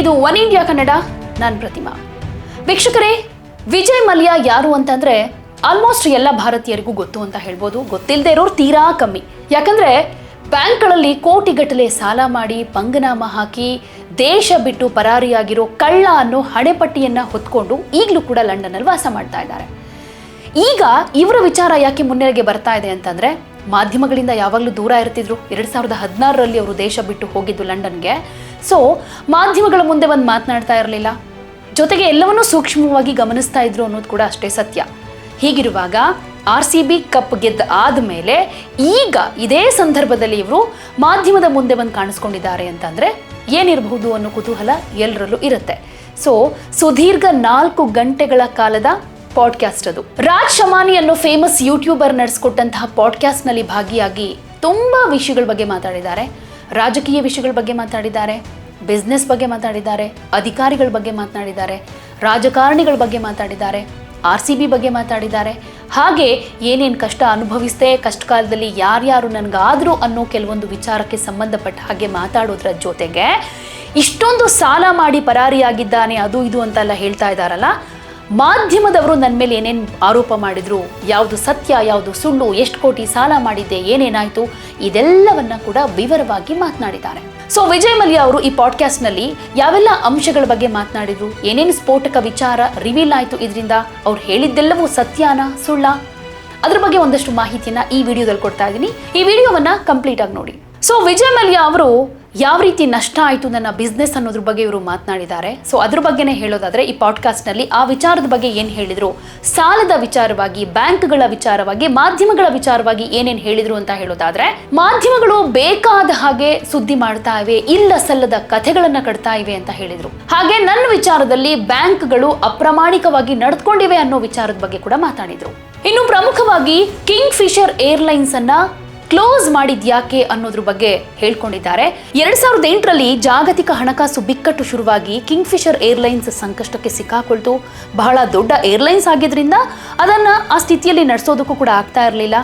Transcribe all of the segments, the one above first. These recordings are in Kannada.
ಇದು ಒನ್ ಇಂಡಿಯಾ ಕನ್ನಡ. ನಾನು ಪ್ರತಿಮಾ. ವೀಕ್ಷಕರೇ, ವಿಜಯ್ ಮಲ್ಯ ಯಾರು ಅಂತಂದ್ರೆ ಆಲ್ಮೋಸ್ಟ್ ಎಲ್ಲ ಭಾರತೀಯರಿಗೂ ಗೊತ್ತು ಅಂತ ಹೇಳ್ಬೋದು. ಗೊತ್ತಿಲ್ಲದೆ ಇರೋರು ತೀರಾ ಕಮ್ಮಿ. ಯಾಕಂದ್ರೆ ಬ್ಯಾಂಕ್ಗಳಲ್ಲಿ ಕೋಟಿಗಟ್ಟಲೆ ಸಾಲ ಮಾಡಿ ಪಂಗನಾಮ ಹಾಕಿ ದೇಶ ಬಿಟ್ಟು ಪರಾರಿಯಾಗಿರೋ ಕಳ್ಳ ಅನ್ನೋ ಹಣೆಪಟ್ಟಿಯನ್ನ ಹೊತ್ಕೊಂಡು ಈಗಲೂ ಕೂಡ ಲಂಡನ್ನಲ್ಲಿ ವಾಸ ಮಾಡ್ತಾ ಇದ್ದಾರೆ. ಈಗ ಇವರ ವಿಚಾರ ಯಾಕೆ ಮುನ್ನೆಲೆಗೆ ಬರ್ತಾ ಇದೆ ಅಂತಂದ್ರೆ, ಮಾಧ್ಯಮಗಳಿಂದ ಯಾವಾಗಲೂ ದೂರ ಇರ್ತಿದ್ರು. 2016ರಲ್ಲಿ ಅವರು ದೇಶ ಬಿಟ್ಟು ಹೋಗಿದ್ದು ಲಂಡನ್ಗೆ. ಸೊ ಮಾಧ್ಯಮಗಳ ಮುಂದೆ ಒಂದು ಮಾತನಾಡ್ತಾ ಇರಲಿಲ್ಲ, ಜೊತೆಗೆ ಎಲ್ಲವನ್ನೂ ಸೂಕ್ಷ್ಮವಾಗಿ ಗಮನಿಸ್ತಾ ಇದ್ರು ಅನ್ನೋದು ಕೂಡ ಅಷ್ಟೇ ಸತ್ಯ. ಹೀಗಿರುವಾಗ RCB ಕಪ್ ಗೆದ್ದ ಆದಮೇಲೆ ಈಗ ಇದೇ ಸಂದರ್ಭದಲ್ಲಿ ಇವರು ಮಾಧ್ಯಮದ ಮುಂದೆ ಬಂದು ಕಾಣಿಸ್ಕೊಂಡಿದ್ದಾರೆ ಅಂತಂದ್ರೆ ಏನಿರಬಹುದು ಅನ್ನೋ ಕುತೂಹಲ ಎಲ್ಲರಲ್ಲೂ ಇರುತ್ತೆ. ಸೊ ಸುದೀರ್ಘ 4 ಗಂಟೆಗಳ ಕಾಲದ ಪಾಡ್ಕಾಸ್ಟ್ ಅದು. ರಾಜ್ ಶಮಾನಿ ಅನ್ನೋ ಫೇಮಸ್ ಯೂಟ್ಯೂಬರ್ ನಡೆಸ್ಕೊಟ್ಟಂತಹ ಪಾಡ್ಕಾಸ್ಟ್ನಲ್ಲಿ ಭಾಗಿಯಾಗಿ ತುಂಬಾ ವಿಷಯಗಳ ಬಗ್ಗೆ ಮಾತಾಡಿದ್ದಾರೆ. ರಾಜಕೀಯ ವಿಷಯಗಳ ಬಗ್ಗೆ ಮಾತಾಡಿದ್ದಾರೆ, ಬಿಸ್ನೆಸ್ ಬಗ್ಗೆ ಮಾತಾಡಿದ್ದಾರೆ, ಅಧಿಕಾರಿಗಳ ಬಗ್ಗೆ ಮಾತನಾಡಿದ್ದಾರೆ, ರಾಜಕಾರಣಿಗಳ ಬಗ್ಗೆ ಮಾತಾಡಿದ್ದಾರೆ, RCB ಬಗ್ಗೆ ಮಾತಾಡಿದ್ದಾರೆ. ಹಾಗೆ ಏನೇನು ಕಷ್ಟ ಅನುಭವಿಸಿದೆ, ಕಷ್ಟ ಕಾಲದಲ್ಲಿ ಯಾರ್ಯಾರು ನನಗಾದ್ರು ಅನ್ನೋ ಕೆಲವೊಂದು ವಿಚಾರಕ್ಕೆ ಸಂಬಂಧಪಟ್ಟ ಹಾಗೆ ಮಾತಾಡೋದ್ರ ಜೊತೆಗೆ ಇಷ್ಟೊಂದು ಸಾಲ ಮಾಡಿ ಪರಾರಿಯಾಗಿದ್ದಾನೆ ಅದು ಇದು ಅಂತೆಲ್ಲ ಹೇಳ್ತಾ ಇದ್ದಾರಲ್ಲ, ಮಾಧ್ಯಮದವರು ನನ್ನ ಮೇಲೆ ಏನೇನು ಆರೋಪ ಮಾಡಿದ್ರು, ಯಾವುದು ಸತ್ಯ ಯಾವುದು ಸುಳ್ಳು, ಎಷ್ಟು ಕೋಟಿ ಸಾಲ ಮಾಡಿದ್ದೆ, ಏನೇನಾಯಿತು, ಇದೆಲ್ಲವನ್ನ ಕೂಡ ವಿವರವಾಗಿ ಮಾತನಾಡಿದ್ದಾರೆ. ಸೊ ವಿಜಯ್ ಮಲ್ಯ ಅವರು ಈ ಪಾಡ್ಕಾಸ್ಟ್ನಲ್ಲಿ ಯಾವೆಲ್ಲ ಅಂಶಗಳ ಬಗ್ಗೆ ಮಾತನಾಡಿದ್ರು, ಏನೇನು ಸ್ಫೋಟಕ ವಿಚಾರ ರಿವೀಲ್ ಆಯಿತು, ಇದರಿಂದ ಅವ್ರು ಹೇಳಿದ್ದೆಲ್ಲವೂ ಸತ್ಯನಾ ಸುಳ್ಳ, ಅದ್ರ ಬಗ್ಗೆ ಒಂದಷ್ಟು ಮಾಹಿತಿಯನ್ನ ಈ ವಿಡಿಯೋದಲ್ಲಿ ಕೊಡ್ತಾ ಇದ್ದೀನಿ. ಈ ವಿಡಿಯೋವನ್ನ ಕಂಪ್ಲೀಟ್ ಆಗಿ ನೋಡಿ. ಸೊ ವಿಜಯ್ ಮಲ್ಯ ಅವರು ಯಾವ ರೀತಿ ನಷ್ಟ ಆಯಿತು ನನ್ನ ಬಿಸ್ನೆಸ್ ಅನ್ನೋದ್ರ ಬಗ್ಗೆ ಇವರು ಮಾತನಾಡಿದ್ದಾರೆ. ಸೊ ಅದ್ರ ಬಗ್ಗೆನೇ ಹೇಳೋದಾದ್ರೆ, ಈ ಪಾಡ್ಕಾಸ್ಟ್ನಲ್ಲಿ ಆ ವಿಚಾರದ ಬಗ್ಗೆ ಏನು ಹೇಳಿದ್ರು, ಸಾಲದ ವಿಚಾರವಾಗಿ, ಬ್ಯಾಂಕ್ಗಳ ವಿಚಾರವಾಗಿ, ಮಾಧ್ಯಮಗಳ ವಿಚಾರವಾಗಿ ಏನೇನು ಹೇಳಿದ್ರು ಅಂತ ಹೇಳೋದಾದ್ರೆ, ಮಾಧ್ಯಮಗಳು ಬೇಕಾದ ಹಾಗೆ ಸುದ್ದಿ ಮಾಡ್ತಾ ಇವೆ, ಇಲ್ಲ ಸಲ್ಲದ ಕಥೆಗಳನ್ನ ಕಟ್ತಾ ಇವೆ ಅಂತ ಹೇಳಿದ್ರು. ಹಾಗೆ ನನ್ನ ವಿಚಾರದಲ್ಲಿ ಬ್ಯಾಂಕ್ಗಳು ಅಪ್ರಾಮಾಣಿಕವಾಗಿ ನಡ್ಕೊಂಡಿವೆ ಅನ್ನೋ ವಿಚಾರದ ಬಗ್ಗೆ ಕೂಡ ಮಾತಾಡಿದ್ರು. ಇನ್ನು ಪ್ರಮುಖವಾಗಿ ಕಿಂಗ್ ಫಿಶರ್ ಏರ್ಲೈನ್ಸ್ ಅನ್ನ ಕ್ಲೋಸ್ ಮಾಡಿದ್ಯಾಕೆ ಅನ್ನೋದ್ರ ಬಗ್ಗೆ ಹೇಳ್ಕೊಂಡಿದ್ದಾರೆ. 2008ರಲ್ಲಿ ಜಾಗತಿಕ ಹಣಕಾಸು ಬಿಕ್ಕಟ್ಟು ಶುರುವಾಗಿ ಕಿಂಗ್ ಫಿಶರ್ ಏರ್ಲೈನ್ಸ್ ಸಂಕಷ್ಟಕ್ಕೆ ಸಿಕ್ಕಾಕೊಳ್ತು. ಬಹಳ ದೊಡ್ಡ ಏರ್ಲೈನ್ಸ್ ಆಗಿದ್ರಿಂದ ಅದನ್ನ ಆ ಸ್ಥಿತಿಯಲ್ಲಿ ನಡೆಸೋದಕ್ಕೂ ಕೂಡ ಆಗ್ತಾ ಇರಲಿಲ್ಲ.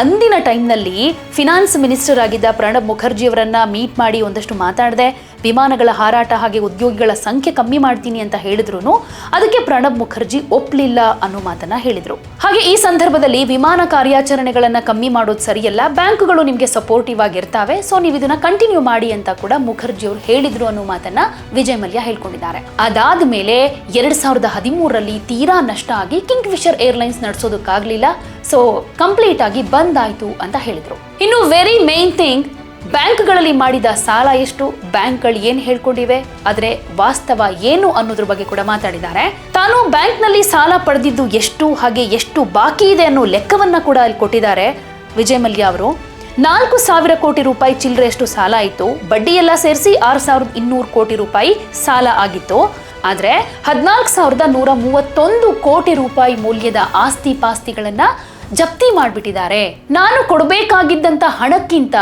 ಅಂದಿನ ಟೈಮ್ನಲ್ಲಿ ಫಿನಾನ್ಸ್ ಮಿನಿಸ್ಟರ್ ಆಗಿದ್ದ ಪ್ರಣಬ್ ಮುಖರ್ಜಿ ಅವರನ್ನ ಮೀಟ್ ಮಾಡಿ ಒಂದಷ್ಟು ಮಾತಾಡಿದೆ. ವಿಮಾನಗಳ ಹಾರಾಟ ಹಾಗೆ ಉದ್ಯೋಗಿಗಳ ಸಂಖ್ಯೆ ಕಮ್ಮಿ ಮಾಡ್ತೀನಿ ಅಂತ ಹೇಳಿದ್ರು ಅದಕ್ಕೆ ಪ್ರಣಬ್ ಮುಖರ್ಜಿ ಒಪ್ಲಿಲ್ಲ ಅನ್ನೋ ಮಾತನ್ನ ಹೇಳಿದ್ರು. ಹಾಗೆ ಈ ಸಂದರ್ಭದಲ್ಲಿ ವಿಮಾನ ಕಾರ್ಯಾಚರಣೆಗಳನ್ನ ಕಮ್ಮಿ ಮಾಡೋದು ಸರಿಯಲ್ಲ, ಬ್ಯಾಂಕ್ಗಳು ನಿಮ್ಗೆ ಸಪೋರ್ಟಿವ್ ಆಗಿರ್ತಾವೆ, ಸೊ ನೀವು ಇದನ್ನ ಕಂಟಿನ್ಯೂ ಮಾಡಿ ಅಂತ ಕೂಡ ಮುಖರ್ಜಿ ಅವರು ಹೇಳಿದ್ರು ಅನ್ನೋ ಮಾತನ್ನ ವಿಜಯ್ ಮಲ್ಯ ಹೇಳ್ಕೊಂಡಿದ್ದಾರೆ. ಅದಾದ ಮೇಲೆ 2013ರಲ್ಲಿ ತೀರಾ ನಷ್ಟ ಆಗಿ ಕಿಂಗ್ ಫಿಶರ್ ಏರ್ಲೈನ್ಸ್ ನಡೆಸೋದಕ್ಕಾಗ್ಲಿಲ್ಲ, ಸೊ ಕಂಪ್ಲೀಟ್ ಆಗಿ ಬಂದ್ ಆಯ್ತು ಅಂತ ಹೇಳಿದ್ರು. ಇನ್ನು ವೆರಿ ಮೇನ್ ಥಿಂಗ್, ಬ್ಯಾಂಕ್ಗಳಲ್ಲಿ ಮಾಡಿದ ಸಾಲ ಎಷ್ಟು, ಬ್ಯಾಂಕ್ಗಳು ಏನ್ ಹೇಳ್ಕೊಂಡಿವೆ, ಆದ್ರೆ ವಾಸ್ತವ ಏನು ಅನ್ನೋದ್ರ ಬಗ್ಗೆ ಕೂಡ ಮಾತಾಡಿದ್ದಾರೆ. ತಾನು ಬ್ಯಾಂಕ್ನಲ್ಲಿ ಸಾಲ ಪಡೆದಿದ್ದು ಎಷ್ಟು, ಹಾಗೆ ಎಷ್ಟು ಬಾಕಿ ಇದೆ ಅನ್ನೋ ಲೆಕ್ಕವನ್ನ ಕೂಡ ಅಲ್ಲಿ ಕೊಟ್ಟಿದ್ದಾರೆ ವಿಜಯ್ ಮಲ್ಯ ಅವರು. 4,000 ಕೋಟಿ ರೂಪಾಯಿ ಚಿಲ್ಲರೆಯಷ್ಟು ಸಾಲ ಇತ್ತು, ಬಡ್ಡಿ ಎಲ್ಲ ಸೇರಿಸಿ 6,200 ಕೋಟಿ ರೂಪಾಯಿ ಸಾಲ ಆಗಿತ್ತು. ಆದ್ರೆ 14,131 ಕೋಟಿ ರೂಪಾಯಿ ಮೌಲ್ಯದ ಆಸ್ತಿ ಪಾಸ್ತಿಗಳನ್ನ ಜಪ್ತಿ ಮಾಡಿಬಿಟ್ಟಿದ್ದಾರೆ. ನಾನು ಕೊಡಬೇಕಾಗಿದ್ದಂತ ಹಣಕ್ಕಿಂತ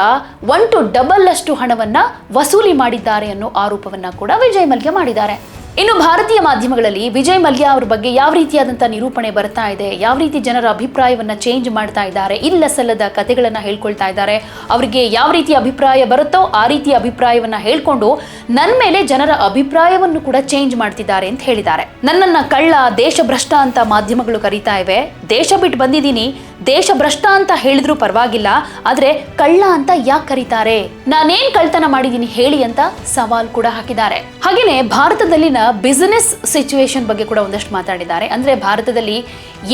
1 to 2 ಅಷ್ಟು ಹಣವನ್ನ ವಸೂಲಿ ಮಾಡಿದ್ದಾರೆ ಅನ್ನೋ ಆರೋಪವನ್ನ ಕೂಡ ವಿಜಯ್ ಮಲ್ಯ ಮಾಡಿದ್ದಾರೆ. ಇನ್ನು ಭಾರತೀಯ ಮಾಧ್ಯಮಗಳಲ್ಲಿ ವಿಜಯ್ ಮಲ್ಯ ಅವ್ರ ಬಗ್ಗೆ ಯಾವ ರೀತಿಯಾದಂಥ ನಿರೂಪಣೆ ಬರ್ತಾ ಇದೆ, ಯಾವ ರೀತಿ ಜನರ ಅಭಿಪ್ರಾಯವನ್ನ ಚೇಂಜ್ ಮಾಡ್ತಾ ಇದ್ದಾರೆ, ಇಲ್ಲ ಸಲ್ಲದ ಕಥೆಗಳನ್ನ ಹೇಳ್ಕೊಳ್ತಾ ಇದ್ದಾರೆ, ಅವರಿಗೆ ಯಾವ ರೀತಿ ಅಭಿಪ್ರಾಯ ಬರುತ್ತೋ ಆ ರೀತಿ ಅಭಿಪ್ರಾಯವನ್ನ ಹೇಳ್ಕೊಂಡು ನನ್ನ ಮೇಲೆ ಜನರ ಅಭಿಪ್ರಾಯವನ್ನು ಕೂಡ ಚೇಂಜ್ ಮಾಡ್ತಿದ್ದಾರೆ ಅಂತ ಹೇಳಿದ್ದಾರೆ. ನನ್ನನ್ನ ಕಳ್ಳ, ದೇಶಭ್ರಷ್ಟ ಅಂತ ಮಾಧ್ಯಮಗಳು ಕರೀತಾ ಇವೆ. ದೇಶ ಬಿಟ್ಟು ಬಂದಿದ್ದೀನಿ, ದೇಶ ಭ್ರಷ್ಟ ಅಂತ ಹೇಳಿದ್ರು ಪರವಾಗಿಲ್ಲ, ಆದ್ರೆ ಕಳ್ಳ ಅಂತ ಯಾಕೆ ಕರೀತಾರೆ, ನಾನೇನ್ ಕಳ್ತನ ಮಾಡಿದೀನಿ ಹೇಳಿ ಅಂತ ಸವಾಲ್ ಕೂಡ ಹಾಕಿದ್ದಾರೆ. ಹಾಗೇನೆ ಭಾರತದಲ್ಲಿನ ಬಿಸಿನೆಸ್ ಸಿಚುವೇಶನ್ ಬಗ್ಗೆ ಕೂಡ ಒಂದಷ್ಟು ಮಾತಾಡಿದ್ದಾರೆ. ಅಂದ್ರೆ ಭಾರತದಲ್ಲಿ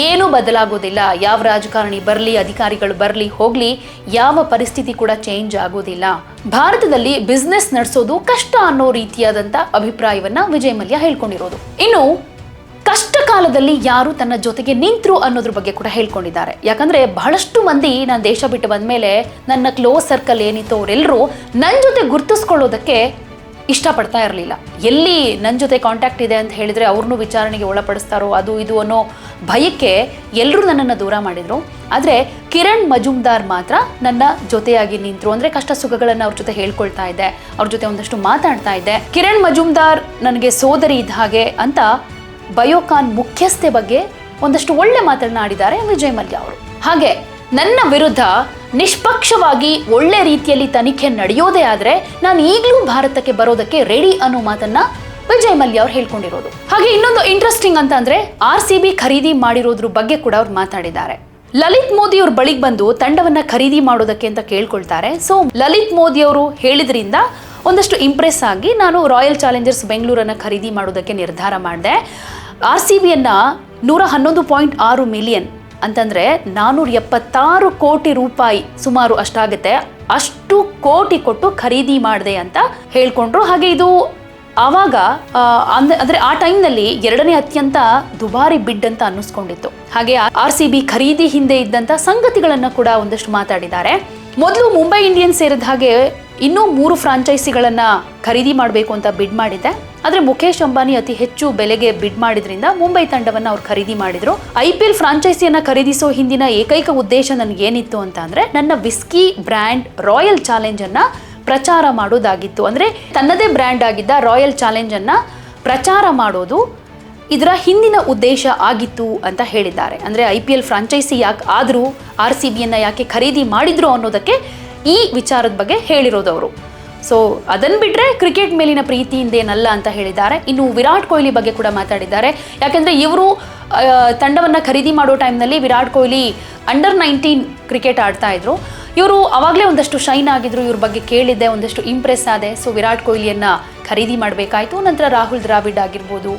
ಏನೂ ಬದಲಾಗೋದಿಲ್ಲ, ಯಾವ ರಾಜಕಾರಣಿ ಬರ್ಲಿ, ಅಧಿಕಾರಿಗಳು ಬರ್ಲಿ ಹೋಗ್ಲಿ, ಯಾವ ಪರಿಸ್ಥಿತಿ ಕೂಡ ಚೇಂಜ್ ಆಗೋದಿಲ್ಲ, ಭಾರತದಲ್ಲಿ ಬಿಸ್ನೆಸ್ ನಡೆಸೋದು ಕಷ್ಟ ಅನ್ನೋ ರೀತಿಯಾದಂತ ಅಭಿಪ್ರಾಯವನ್ನ ವಿಜಯ್ ಮಲ್ಯ ಹೇಳ್ಕೊಂಡಿರೋದು. ಇನ್ನು ಕಷ್ಟ ಕಾಲದಲ್ಲಿ ಯಾರು ತನ್ನ ಜೊತೆಗೆ ನಿಂತರು ಅನ್ನೋದ್ರ ಬಗ್ಗೆ ಕೂಡ ಹೇಳ್ಕೊಂಡಿದ್ದಾರೆ. ಯಾಕಂದ್ರೆ ಬಹಳಷ್ಟು ಮಂದಿ ನಾನು ದೇಶ ಬಿಟ್ಟು ಬಂದ್ಮೇಲೆ ನನ್ನ ಕ್ಲೋಸ್ ಸರ್ಕಲ್ ಏನಿತ್ತು ಅವರೆಲ್ಲರೂ ನನ್ನ ಜೊತೆ ಗುರ್ತಿಸ್ಕೊಳ್ಳೋದಕ್ಕೆ ಇಷ್ಟಪಡ್ತಾ ಇರಲಿಲ್ಲ. ಎಲ್ಲಿ ನನ್ನ ಜೊತೆ ಕಾಂಟ್ಯಾಕ್ಟ್ ಇದೆ ಅಂತ ಹೇಳಿದ್ರೆ ಅವ್ರನ್ನೂ ವಿಚಾರಣೆಗೆ ಒಳಪಡಿಸ್ತಾರೋ ಅದು ಇದು ಅನ್ನೋ ಭಯಕ್ಕೆ ಎಲ್ಲರೂ ನನ್ನನ್ನು ದೂರ ಮಾಡಿದ್ರು. ಆದರೆ ಕಿರಣ್ ಮಜುಮ್ದಾರ್ ಮಾತ್ರ ನನ್ನ ಜೊತೆಯಾಗಿ ನಿಂತರು. ಅಂದರೆ ಕಷ್ಟ ಸುಖಗಳನ್ನು ಅವ್ರ ಜೊತೆ ಹೇಳ್ಕೊಳ್ತಾ ಇದ್ದೆ, ಅವ್ರ ಜೊತೆ ಒಂದಷ್ಟು ಮಾತಾಡ್ತಾ ಇದ್ದೆ. ಕಿರಣ್ ಮಜುಮ್ದಾರ್ ನನಗೆ ಸೋದರಿ ಇದ್ದ ಹಾಗೆ ಅಂತ ಬಯೋಕಾನ್ ಮುಖ್ಯಸ್ಥೆ ಬಗ್ಗೆ ಒಂದಷ್ಟು ಒಳ್ಳೆ ಮಾತನಾಡಿದ್ದಾರೆ ವಿಜಯ್ ಮಲ್ಯ ಅವರು. ಹಾಗೆ ನನ್ನ ವಿರುದ್ಧ ನಿಷ್ಪಕ್ಷವಾಗಿ ಒಳ್ಳೆ ರೀತಿಯಲ್ಲಿ ತನಿಖೆ ನಡೆಯೋದೇ ಆದರೆ ನಾನು ಈಗಲೂ ಭಾರತಕ್ಕೆ ಬರೋದಕ್ಕೆ ರೆಡಿ ಅನ್ನೋ ಮಾತನ್ನ ವಿಜಯ್ ಮಲ್ಯ ಅವ್ರು ಹೇಳ್ಕೊಂಡಿರೋದು. ಹಾಗೆ ಇನ್ನೊಂದು ಇಂಟ್ರೆಸ್ಟಿಂಗ್ ಅಂತ ಅಂದ್ರೆ RCB ಖರೀದಿ ಮಾಡಿರೋದ್ರ ಬಗ್ಗೆ ಕೂಡ ಅವ್ರು ಮಾತಾಡಿದ್ದಾರೆ. ಲಲಿತ್ ಮೋದಿ ಅವ್ರ ಬಳಿಗೆ ಬಂದು ತಂಡವನ್ನ ಖರೀದಿ ಮಾಡೋದಕ್ಕೆ ಅಂತ ಕೇಳ್ಕೊಳ್ತಾರೆ. ಸೊ ಲಲಿತ್ ಮೋದಿ ಅವರು ಹೇಳಿದ್ರಿಂದ ಒಂದಷ್ಟು ಇಂಪ್ರೆಸ್ ಆಗಿ ನಾನು ರಾಯಲ್ ಚಾಲೆಂಜರ್ಸ್ ಬೆಂಗಳೂರನ್ನ ಖರೀದಿ ಮಾಡೋದಕ್ಕೆ ನಿರ್ಧಾರ ಮಾಡಿದೆ. RCBಯನ್ನ 111.6 ಮಿಲಿಯನ್ ಅಂತಂದ್ರೆ 476 ಕೋಟಿ ರೂಪಾಯಿ ಸುಮಾರು ಅಷ್ಟಾಗುತ್ತೆ, ಅಷ್ಟು ಕೋಟಿ ಕೊಟ್ಟು ಖರೀದಿ ಮಾಡಿದೆ ಅಂತ ಹೇಳ್ಕೊಂಡ್ರು. ಹಾಗೆ ಇದು ಆವಾಗ ಅಂದ್ರೆ ಆ ಟೈಮ್ನಲ್ಲಿ 2ನೇ ಅತ್ಯಂತ ದುಬಾರಿ ಬಿಡ್ ಅಂತ ಅನ್ನಿಸ್ಕೊಂಡಿತ್ತು. ಹಾಗೆ RCB ಖರೀದಿ ಹಿಂದೆ ಇದ್ದಂತ ಸಂಗತಿಗಳನ್ನ ಕೂಡ ಒಂದಷ್ಟು ಮಾತಾಡಿದ್ದಾರೆ. ಮೊದಲು ಮುಂಬೈ ಇಂಡಿಯನ್ಸ್ ಸೇರಿದ ಹಾಗೆ ಇನ್ನೂ 3 ಫ್ರಾಂಚೈಸಿಗಳನ್ನ ಖರೀದಿ ಮಾಡಬೇಕು ಅಂತ ಬಿಡ್ ಮಾಡಿದ್ದೆ. ಆದ್ರೆ ಮುಖೇಶ್ ಅಂಬಾನಿ ಅತಿ ಹೆಚ್ಚು ಬೆಲೆಗೆ ಬಿಡ್ ಮಾಡಿದ್ರಿಂದ ಮುಂಬೈ ತಂಡವನ್ನ ಅವ್ರು ಖರೀದಿ ಮಾಡಿದ್ರು. IPL ಫ್ರಾಂಚೈಸಿಯನ್ನ ಖರೀದಿಸೋ ಹಿಂದಿನ ಏಕೈಕ ಉದ್ದೇಶ ನನಗೇನಿತ್ತು ಅಂತ ಅಂದ್ರೆ ನನ್ನ ವಿಸ್ಕಿ ಬ್ರ್ಯಾಂಡ್ ರಾಯಲ್ ಚಾಲೆಂಜ್ ಅನ್ನ ಪ್ರಚಾರ ಮಾಡೋದಾಗಿತ್ತು. ಅಂದ್ರೆ ತನ್ನದೇ ಬ್ರ್ಯಾಂಡ್ ಆಗಿದ್ದ ರಾಯಲ್ ಚಾಲೆಂಜ್ ಅನ್ನ ಪ್ರಚಾರ ಮಾಡೋದು ಇದರ ಹಿಂದಿನ ಉದ್ದೇಶ ಆಗಿತ್ತು ಅಂತ ಹೇಳಿದ್ದಾರೆ. ಅಂದ್ರೆ IPL ಫ್ರಾಂಚೈಸಿ ಯಾಕೆ ಆದ್ರೂ RCBಯನ್ನ ಯಾಕೆ ಖರೀದಿ ಮಾಡಿದ್ರು ಅನ್ನೋದಕ್ಕೆ ಈ ವಿಚಾರದ ಬಗ್ಗೆ ಹೇಳಿರೋದವರು. ಸೊ ಅದನ್ನ ಬಿಟ್ರೆ ಕ್ರಿಕೆಟ್ ಮೇಲಿನ ಪ್ರೀತಿಯಿಂದೇನಲ್ಲ ಅಂತ ಹೇಳಿದ್ದಾರೆ. ಇನ್ನು ವಿರಾಟ್ ಕೊಹ್ಲಿ ಬಗ್ಗೆ ಕೂಡ ಮಾತಾಡಿದ್ದಾರೆ. ಯಾಕಂದ್ರೆ ಇವರು ತಂಡವನ್ನ ಖರೀದಿ ಮಾಡೋ ಟೈಮ್ನಲ್ಲಿ ವಿರಾಟ್ ಕೊಹ್ಲಿ ಅಂಡರ್-19 ಕ್ರಿಕೆಟ್ ಆಡ್ತಾ ಇದ್ರು. ಇವರು ಅವಾಗಲೇ ಒಂದಷ್ಟು ಶೈನ್ ಆಗಿದ್ರು, ಇವ್ರ ಬಗ್ಗೆ ಕೇಳಿದ್ದೆ, ಒಂದಷ್ಟು ಇಂಪ್ರೆಸ್ ಆದೆ. ಸೊ ವಿರಾಟ್ ಕೊಹ್ಲಿಯನ್ನ ಖರೀದಿ ಮಾಡಬೇಕಾಯ್ತು. ನಂತರ ರಾಹುಲ್ ದ್ರಾವಿಡ್ ಆಗಿರ್ಬೋದು,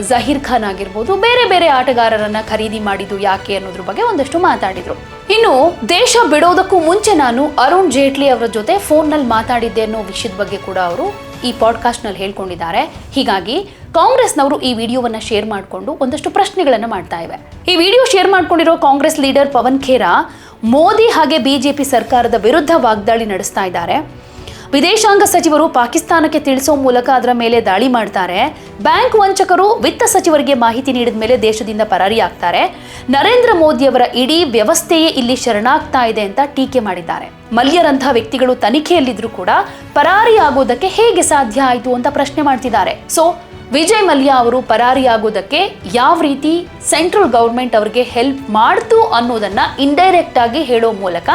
ಜಹೀರ್ ಖಾನ್ ಆಗಿರ್ಬೋದು, ಬೇರೆ ಬೇರೆ ಆಟಗಾರರನ್ನ ಖರೀದಿ ಮಾಡಿದ್ದು ಯಾಕೆ ಅನ್ನೋದ್ರ ಬಗ್ಗೆ ಒಂದಷ್ಟು ಮಾತಾಡಿದ್ರು. ಇನ್ನು ದೇಶ ಬಿಡೋದಕ್ಕೂ ಮುಂಚೆ ನಾನು ಅರುಣ್ ಜೇಟ್ಲಿ ಅವರ ಜೊತೆ ಫೋನ್ನಲ್ಲಿ ಮಾತಾಡಿದ್ದೆ ಅನ್ನೋ ವಿಷಯದ ಬಗ್ಗೆ ಕೂಡ ಅವರು ಈ ಪಾಡ್ಕಾಸ್ಟ್ ನಲ್ಲಿ ಹೇಳ್ಕೊಂಡಿದ್ದಾರೆ. ಹೀಗಾಗಿ ಕಾಂಗ್ರೆಸ್ನವರು ಈ ವಿಡಿಯೋವನ್ನ ಶೇರ್ ಮಾಡಿಕೊಂಡು ಒಂದಷ್ಟು ಪ್ರಶ್ನೆಗಳನ್ನ ಮಾಡ್ತಾ ಇವೆ. ಈ ವಿಡಿಯೋ ಶೇರ್ ಮಾಡ್ಕೊಂಡಿರೋ ಕಾಂಗ್ರೆಸ್ ಲೀಡರ್ ಪವನ್ ಖೇರಾ ಮೋದಿ ಹಾಗೆ ಬಿಜೆಪಿ ಸರ್ಕಾರದ ವಿರುದ್ಧ ವಾಗ್ದಾಳಿ ನಡೆಸ್ತಾ ಇದ್ದಾರೆ. ವಿದೇಶಾಂಗ ಸಚಿವರು ಪಾಕಿಸ್ತಾನಕ್ಕೆ ತಿಳಿಸೋ ಮೂಲಕ ಅದರ ಮೇಲೆ ದಾಳಿ ಮಾಡ್ತಾರೆ. ಬ್ಯಾಂಕ್ ವಂಚಕರು ವಿತ್ತ ಸಚಿವರಿಗೆ ಮಾಹಿತಿ ನೀಡಿದ ಮೇಲೆ ದೇಶದಿಂದ ಪರಾರಿಯಾಗ್ತಾರೆ. ನರೇಂದ್ರ ಮೋದಿ ಅವರ ಇಡೀ ವ್ಯವಸ್ಥೆಯೇ ಇಲ್ಲಿ ಶರಣಾಗ್ತಾ ಇದೆ ಅಂತ ಟೀಕೆ ಮಾಡಿದ್ದಾರೆ. ಮಲ್ಯರಂಥ ವ್ಯಕ್ತಿಗಳು ತನಿಖೆಯಲ್ಲಿದ್ರು ಕೂಡ ಪರಾರಿಯಾಗೋದಕ್ಕೆ ಹೇಗೆ ಸಾಧ್ಯ ಆಯಿತು ಅಂತ ಪ್ರಶ್ನೆ ಮಾಡ್ತಿದ್ದಾರೆ. ಸೊ ವಿಜಯ್ ಮಲ್ಯ ಅವರು ಪರಾರಿಯಾಗೋದಕ್ಕೆ ಯಾವ ರೀತಿ ಸೆಂಟ್ರಲ್ ಗವರ್ಮೆಂಟ್ ಅವರಿಗೆ ಹೆಲ್ಪ್ ಮಾಡ್ತು ಅನ್ನೋದನ್ನ ಇಂಡೈರೆಕ್ಟ್ ಆಗಿ ಹೇಳೋ ಮೂಲಕ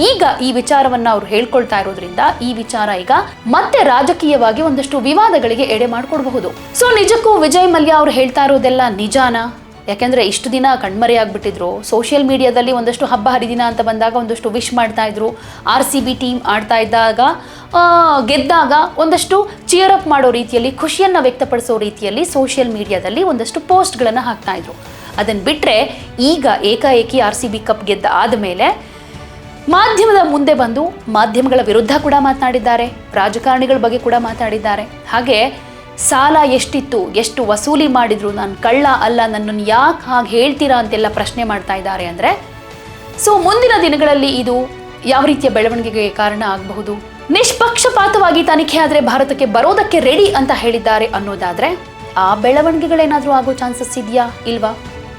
ಈಗ ಈ ವಿಚಾರವನ್ನ ಅವ್ರು ಹೇಳ್ಕೊಳ್ತಾ ಇರೋದ್ರಿಂದ ಈ ವಿಚಾರ ಈಗ ಮತ್ತೆ ರಾಜಕೀಯವಾಗಿ ಒಂದಷ್ಟು ವಿವಾದಗಳಿಗೆ ಎಡೆ ಮಾಡಿಕೊಡಬಹುದು. ಸೊ ನಿಜಕ್ಕೂ ವಿಜಯ್ ಮಲ್ಯ ಅವ್ರು ಹೇಳ್ತಾ ಇರೋದೆಲ್ಲ ನಿಜಾನಾ? ಯಾಕೆಂದ್ರೆ ಇಷ್ಟು ದಿನ ಕಣ್ಮರೆ ಆಗ್ಬಿಟ್ಟಿದ್ರು. ಸೋಷಿಯಲ್ ಮೀಡಿಯಾದಲ್ಲಿ ಒಂದಷ್ಟು ಹಬ್ಬ ಹರಿದಿನ ಅಂತ ಬಂದಾಗ ಒಂದಷ್ಟು ವಿಶ್ ಮಾಡ್ತಾ ಇದ್ರು. RCB ಟೀಮ್ ಆಡ್ತಾ ಇದ್ದಾಗ ಗೆದ್ದಾಗ ಒಂದಷ್ಟು ಚಿಯರ್ ಅಪ್ ಮಾಡೋ ರೀತಿಯಲ್ಲಿ, ಖುಷಿಯನ್ನ ವ್ಯಕ್ತಪಡಿಸೋ ರೀತಿಯಲ್ಲಿ ಸೋಷಿಯಲ್ ಮೀಡಿಯಾದಲ್ಲಿ ಒಂದಷ್ಟು ಪೋಸ್ಟ್ಗಳನ್ನ ಹಾಕ್ತಾ ಇದ್ರು. ಅದನ್ನ ಬಿಟ್ರೆ ಈಗ ಏಕಾಏಕಿ RCB ಕಪ್ ಗೆದ್ದ ಆದಮೇಲೆ ಮಾಧ್ಯಮದ ಮುಂದೆ ಬಂದು ಮಾಧ್ಯಮಗಳ ವಿರುದ್ಧ ಕೂಡ ಮಾತನಾಡಿದ್ದಾರೆ, ರಾಜಕಾರಣಿಗಳ ಬಗ್ಗೆ ಕೂಡ ಮಾತಾಡಿದ್ದಾರೆ. ಹಾಗೆ ಸಾಲ ಎಷ್ಟಿತ್ತು, ಎಷ್ಟು ವಸೂಲಿ ಮಾಡಿದ್ರು, ನಾನು ಕಳ್ಳ ಅಲ್ಲ, ನನ್ನನ್ನು ಯಾಕೆ ಹಾಗೆ ಹೇಳ್ತೀರಾ ಅಂತೆಲ್ಲ ಪ್ರಶ್ನೆ ಮಾಡ್ತಾ ಇದ್ದಾರೆ. ಅಂದರೆ ಸೊ ಮುಂದಿನ ದಿನಗಳಲ್ಲಿ ಇದು ಯಾವ ರೀತಿಯ ಬೆಳವಣಿಗೆಗೆ ಕಾರಣ ಆಗಬಹುದು? ನಿಷ್ಪಕ್ಷಪಾತವಾಗಿ ತನಿಖೆ ಆದರೆ ಭಾರತಕ್ಕೆ ಬರೋದಕ್ಕೆ ರೆಡಿ ಅಂತ ಹೇಳಿದ್ದಾರೆ ಅನ್ನೋದಾದ್ರೆ ಆ ಬೆಳವಣಿಗೆಗಳೇನಾದರೂ ಆಗೋ ಚಾನ್ಸಸ್ ಇದೆಯಾ ಇಲ್ವಾ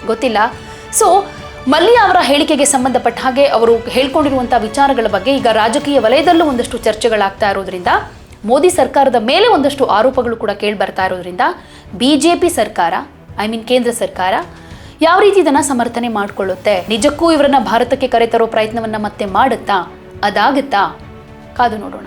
ಗೊತ್ತಿಲ್ಲ. ಸೊ ಮಲ್ಯ ಅವರ ಹೇಳಿಕೆಗೆ ಸಂಬಂಧಪಟ್ಟ ಹಾಗೆ ಅವರು ಹೇಳ್ಕೊಂಡಿರುವಂತಹ ವಿಚಾರಗಳ ಬಗ್ಗೆ ಈಗ ರಾಜಕೀಯ ವಲಯದಲ್ಲೂ ಒಂದಷ್ಟು ಚರ್ಚೆಗಳಾಗ್ತಾ ಇರೋದ್ರಿಂದ, ಮೋದಿ ಸರ್ಕಾರದ ಮೇಲೆ ಒಂದಷ್ಟು ಆರೋಪಗಳು ಕೂಡ ಕೇಳಿ ಬರ್ತಾ ಇರೋದ್ರಿಂದ ಬಿಜೆಪಿ ಸರ್ಕಾರ, ಕೇಂದ್ರ ಸರ್ಕಾರ ಯಾವ ರೀತಿ ಇದನ್ನ ಸಮರ್ಥನೆ ಮಾಡಿಕೊಳ್ಳುತ್ತೆ, ನಿಜಕ್ಕೂ ಇವರನ್ನ ಭಾರತಕ್ಕೆ ಕರೆತರೋ ಪ್ರಯತ್ನವನ್ನ ಮತ್ತೆ ಮಾಡುತ್ತಾ, ಅದಾಗುತ್ತಾ, ಕಾದು ನೋಡೋಣ.